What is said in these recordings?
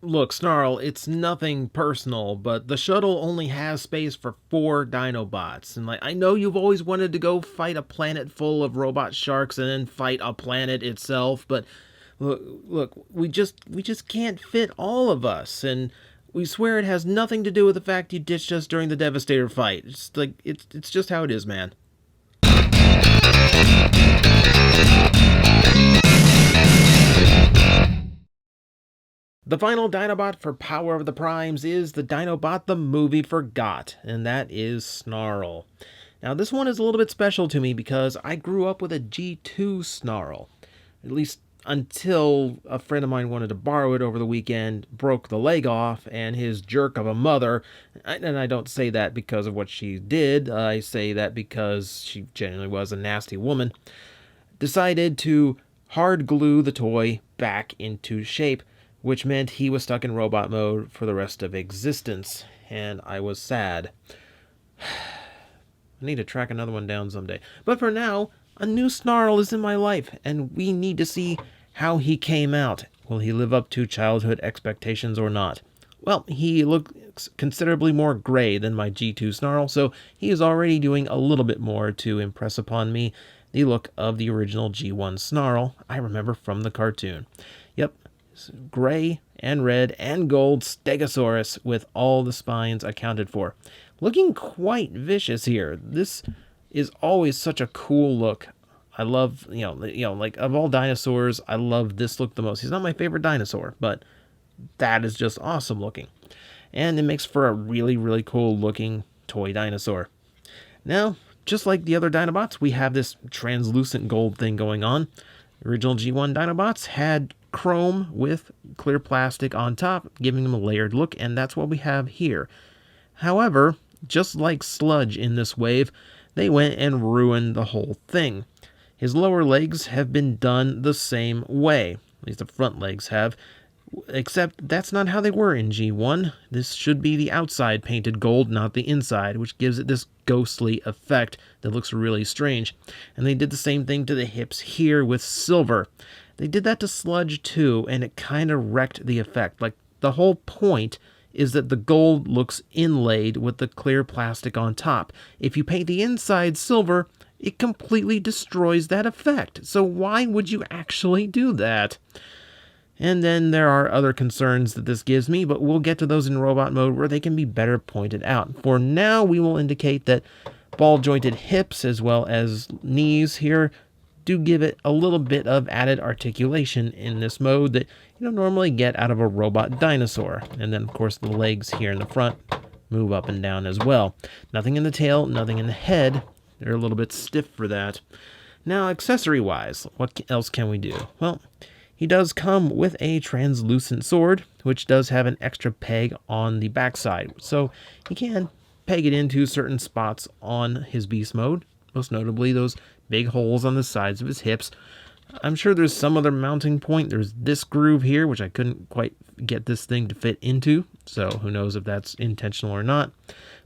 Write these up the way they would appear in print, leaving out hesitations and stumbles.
Look, Snarl, it's nothing personal, but the shuttle only has space for 4 Dinobots. And I know you've always wanted to go fight a planet full of robot sharks and then fight a planet itself, but look, we just can't fit all of us, and we swear it has nothing to do with the fact you ditched us during the Devastator fight. It's just how it is, man. The final Dinobot for Power of the Primes is the Dinobot the movie forgot, and that is Snarl. Now, this one is a little bit special to me because I grew up with a G2 Snarl. At least until a friend of mine wanted to borrow it over the weekend, broke the leg off, and his jerk of a mother, and I don't say that because of what she did, I say that because she genuinely was a nasty woman, decided to hard glue the toy back into shape, which meant he was stuck in robot mode for the rest of existence, and I was sad. I need to track another one down someday. But for now, a new Snarl is in my life, and we need to see how he came out. Will he live up to childhood expectations or not? Well, he looks considerably more gray than my G2 Snarl, so he is already doing a little bit more to impress upon me the look of the original G1 Snarl I remember from the cartoon. Yep, gray and red and gold Stegosaurus with all the spines accounted for. Looking quite vicious here. This is always such a cool look. I love, like of all dinosaurs, I love this look the most. He's not my favorite dinosaur, but that is just awesome looking. And it makes for a really, really cool looking toy dinosaur. Now, just like the other Dinobots, we have this translucent gold thing going on. The original G1 Dinobots had chrome with clear plastic on top, giving them a layered look, and that's what we have here. However, just like Sludge in this wave, they went and ruined the whole thing. His lower legs have been done the same way, at least the front legs have, except that's not how they were in G1. This should be the outside painted gold, not the inside, which gives it this ghostly effect that looks really strange. And they did the same thing to the hips here with silver. They did that to Sludge too, and it kind of wrecked the effect. Like, the whole point is that the gold looks inlaid with the clear plastic on top. If you paint the inside silver, it completely destroys that effect. So why would you actually do that? And then there are other concerns that this gives me, but we'll get to those in robot mode where they can be better pointed out. For now, we will indicate that ball-jointed hips as well as knees here do give it a little bit of added articulation in this mode that you don't normally get out of a robot dinosaur. And then, of course, the legs here in the front move up and down as well. Nothing in the tail, nothing in the head. They're a little bit stiff for that. Now, accessory-wise, what else can we do? Well, he does come with a translucent sword, which does have an extra peg on the backside. So he can peg it into certain spots on his beast mode, most notably those big holes on the sides of his hips. I'm sure there's some other mounting point. There's this groove here, which I couldn't quite get this thing to fit into, so who knows if that's intentional or not.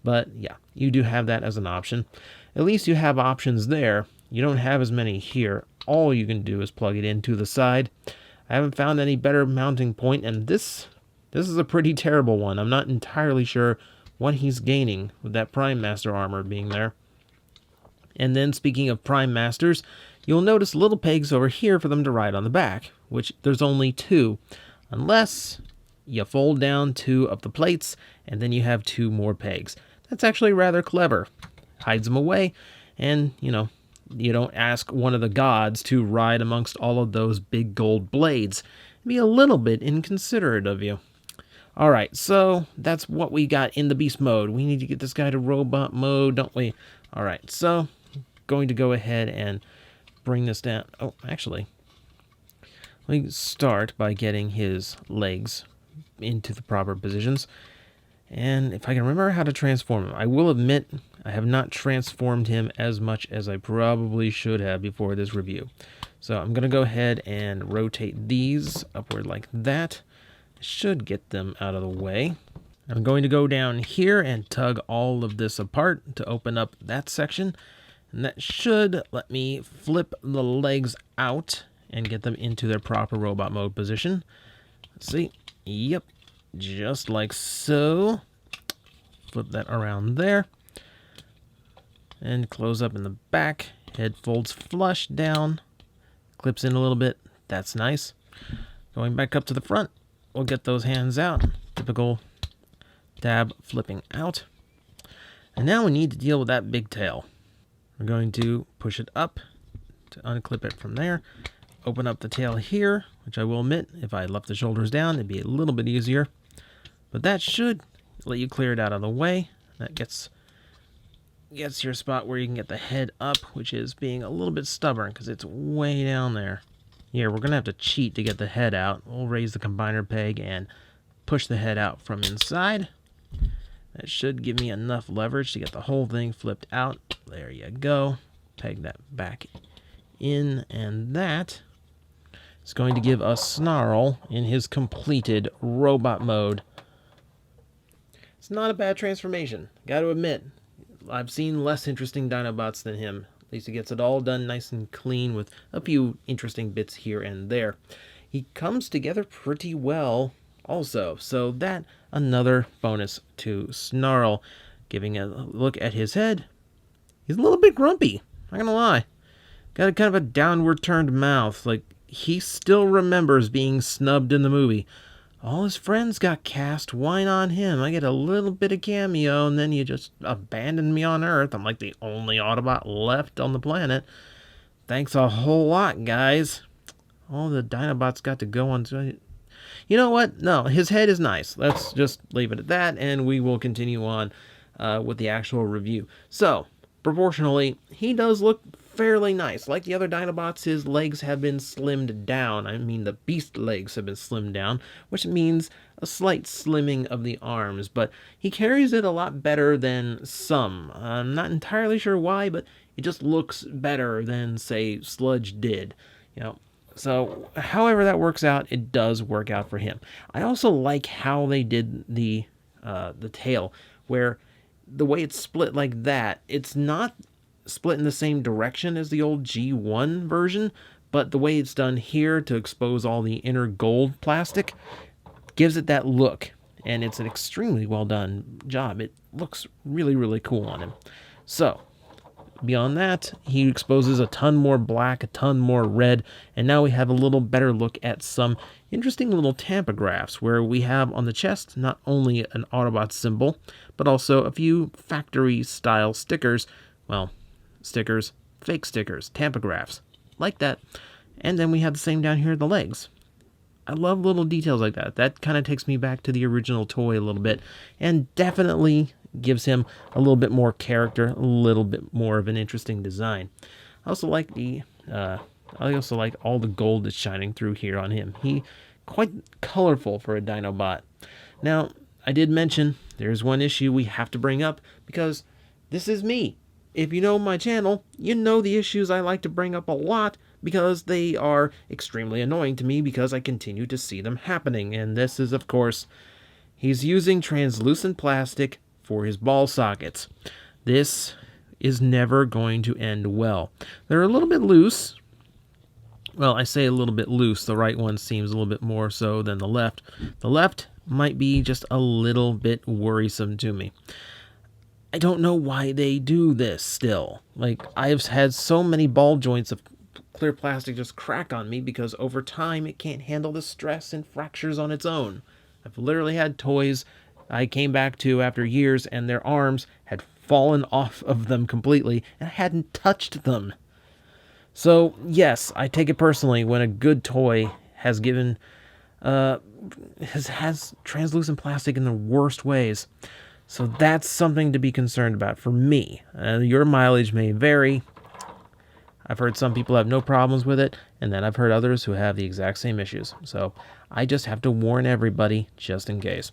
But yeah, you do have that as an option. At least you have options there. You don't have as many here. All you can do is plug it into the side. I haven't found any better mounting point, and this is a pretty terrible one. I'm not entirely sure what he's gaining with that Prime Master armor being there. And then, speaking of Prime Masters, you'll notice little pegs over here for them to ride on the back, which there's only 2, unless you fold down 2 of the plates, and then you have 2 more pegs. That's actually rather clever. Hides them away, and, you don't ask one of the gods to ride amongst all of those big gold blades. It'd be a little bit inconsiderate of you. Alright, so that's what we got in the beast mode. We need to get this guy to robot mode, don't we? Alright, so going to go ahead and bring this down. Oh, actually, let me start by getting his legs into the proper positions. And if I can remember how to transform him, I will admit I have not transformed him as much as I probably should have before this review. So I'm going to go ahead and rotate these upward like that. Should get them out of the way. I'm going to go down here and tug all of this apart to open up that section. And that should let me flip the legs out and get them into their proper robot mode position. Let's see. Yep. just like so. Flip that around there. And close up in the back. Head folds flush down. Clips in a little bit. That's nice. Going back up to the front. We'll get those hands out. Typical tab flipping out. And now we need to deal with that big tail. We're going to push it up to unclip it from there. Open up the tail here, which I will admit, if I left the shoulders down, it'd be a little bit easier. But that should let you clear it out of the way. That gets your spot where you can get the head up, which is being a little bit stubborn because it's way down there. Here, we're going to have to cheat to get the head out. We'll raise the combiner peg and push the head out from inside. That should give me enough leverage to get the whole thing flipped out. There you go. Peg that back in, and that is going to give us Snarl in his completed robot mode. It's not a bad transformation, got to admit. I've seen less interesting Dinobots than him. At least he gets it all done nice and clean with a few interesting bits here and there. He comes together pretty well also, so that another bonus to Snarl. Giving a look at his head, he's a little bit grumpy, not gonna lie. Got a kind of a downward turned mouth, like he still remembers being snubbed in the movie. All his friends got cast, why not him? I get a little bit of cameo, and then you just abandoned me on Earth. I'm like the only Autobot left on the planet. Thanks a whole lot, guys. All the Dinobots got to go on. You know what? No, his head is nice. Let's just leave it at that, and we will continue on with the actual review. So, proportionally, he does look fairly nice. Like the other Dinobots, his legs have been slimmed down. I mean, the beast legs have been slimmed down, which means a slight slimming of the arms, but he carries it a lot better than some. I'm not entirely sure why, but it just looks better than, say, Sludge did. You know, so however that works out, it does work out for him. I also like how they did the tail, where the way it's split like that, it's not split in the same direction as the old G1 version, but the way it's done here to expose all the inner gold plastic gives it that look, and it's an extremely well done job. It looks really, really cool on him. So, beyond that, he exposes a ton more black, a ton more red, and now we have a little better look at some interesting little tampagraphs where we have on the chest not only an Autobot symbol, but also a few factory-style stickers. Well, stickers, fake stickers, tampagraphs, like that. And then we have the same down here at the legs. I love little details like that. That kind of takes me back to the original toy a little bit, and definitely gives him a little bit more character, a little bit more of an interesting design. I also like all the gold that's shining through here on him. He quite colorful for a Dinobot. Now, I did mention there's one issue we have to bring up because this is me. If you know my channel, you know the issues I like to bring up a lot because they are extremely annoying to me because I continue to see them happening. And this is, of course, he's using translucent plastic for his ball sockets. This is never going to end well. They're a little bit loose. Well, I say a little bit loose. The right one seems a little bit more so than the left. The left might be just a little bit worrisome to me. I don't know why they do this still. Like, I've had so many ball joints of clear plastic just crack on me because over time it can't handle the stress and fractures on its own. I've literally had toys I came back to after years and their arms had fallen off of them completely and I hadn't touched them. So, yes, I take it personally when a good toy has given has translucent plastic in the worst ways. So that's something to be concerned about for me. Your mileage may vary. I've heard some people have no problems with it, and then I've heard others who have the exact same issues. So I just have to warn everybody, just in case.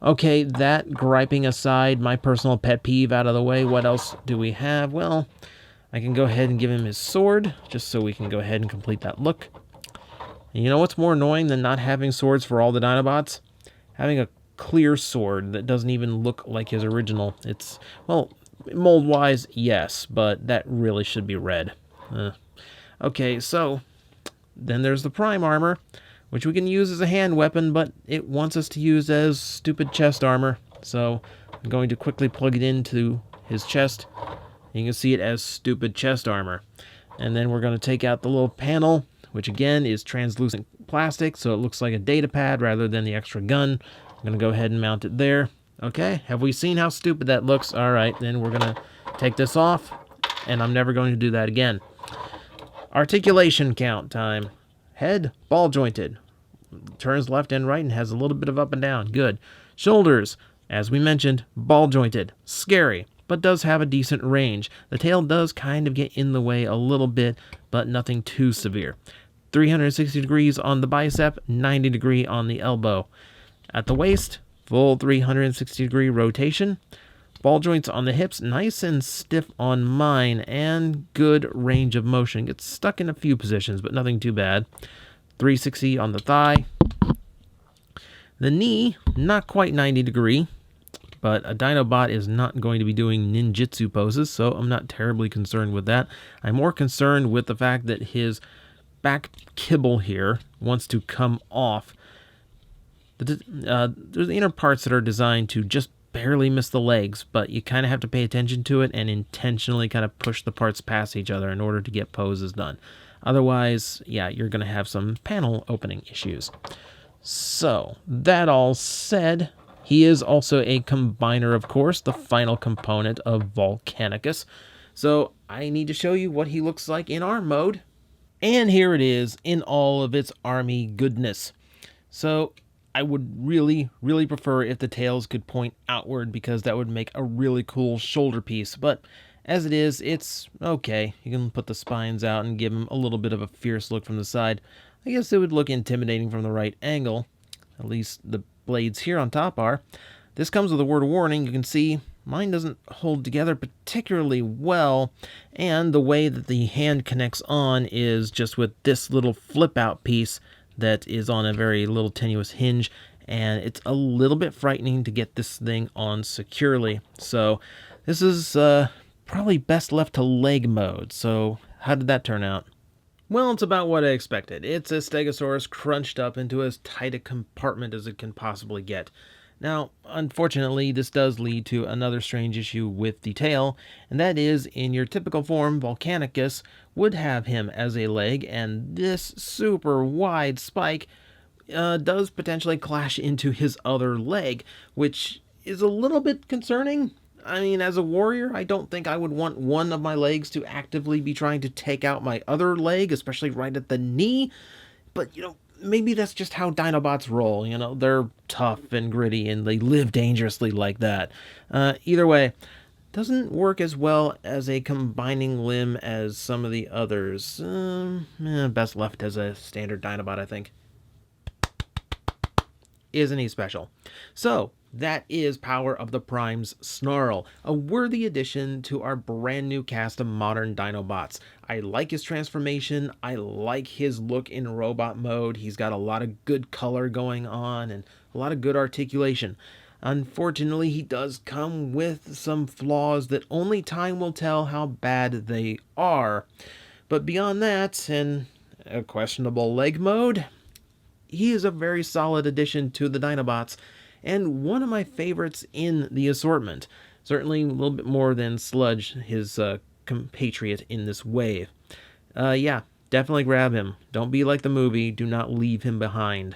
Okay, that griping aside, my personal pet peeve out of the way, what else do we have? Well, I can go ahead and give him his sword, just so we can go ahead and complete that look. And you know what's more annoying than not having swords for all the Dinobots? Having a clear sword that doesn't even look like his original. It's, well, mold-wise, yes, but that really should be red. Okay, so then there's the Prime armor, which we can use as a hand weapon, but it wants us to use as stupid chest armor. So I'm going to quickly plug it into his chest. You can see it as stupid chest armor. And then we're going to take out the little panel, which again is translucent plastic, so it looks like a data pad rather than the extra gun. I'm going to go ahead and mount it there. Okay, have we seen how stupid that looks? All right, then we're going to take this off, and I'm never going to do that again. Articulation count time. Head, ball jointed. Turns left and right and has a little bit of up and down. Good. Shoulders, as we mentioned, ball jointed. Scary, but does have a decent range. The tail does kind of get in the way a little bit, but nothing too severe. 360 degrees on the bicep, 90 degree on the elbow. At the waist, full 360 degree rotation. Ball joints on the hips, nice and stiff on mine, and good range of motion. Gets stuck in a few positions, but nothing too bad. 360 on the thigh. The knee, not quite 90 degree, but a Dinobot is not going to be doing ninjutsu poses, so I'm not terribly concerned with that. I'm more concerned with the fact that his back kibble here wants to come off. There's the inner parts that are designed to just barely miss the legs, but you kind of have to pay attention to it and intentionally kind of push the parts past each other in order to get poses done. Otherwise, yeah, you're going to have some panel opening issues. So, that all said, he is also a combiner, of course, the final component of Volcanicus. So, I need to show you what he looks like in arm mode. And here it is in all of its army goodness. So, I would really, really prefer if the tails could point outward because that would make a really cool shoulder piece. But as it is, it's okay. You can put the spines out and give him a little bit of a fierce look from the side. I guess it would look intimidating from the right angle. At least the blades here on top are. This comes with a word of warning. You can see mine doesn't hold together particularly well. And the way that the hand connects on is just with this little flip out piece that is on a very little tenuous hinge, and it's a little bit frightening to get this thing on securely. So this is probably best left to leg mode. So how did that turn out? Well, it's about what I expected. It's a Stegosaurus crunched up into as tight a compartment as it can possibly get. Now, unfortunately, this does lead to another strange issue with the tail, and that is, in your typical form, Volcanicus would have him as a leg, and this super wide spike does potentially clash into his other leg, which is a little bit concerning. I mean, as a warrior, I don't think I would want one of my legs to actively be trying to take out my other leg, especially right at the knee, but, maybe that's just how Dinobots roll. They're tough and gritty and they live dangerously like that. Either way, doesn't work as well as a combining limb as some of the others. Best left as a standard Dinobot, I think. Isn't he special? So, that is Power of the Prime's Snarl, a worthy addition to our brand new cast of modern Dinobots. I like his transformation, I like his look in robot mode, he's got a lot of good color going on and a lot of good articulation. Unfortunately, he does come with some flaws that only time will tell how bad they are. But beyond that, in a questionable leg mode, he is a very solid addition to the Dinobots, and one of my favorites in the assortment. Certainly a little bit more than Sludge, his compatriot in this wave. Yeah, definitely grab him. Don't be like the movie. Do not leave him behind.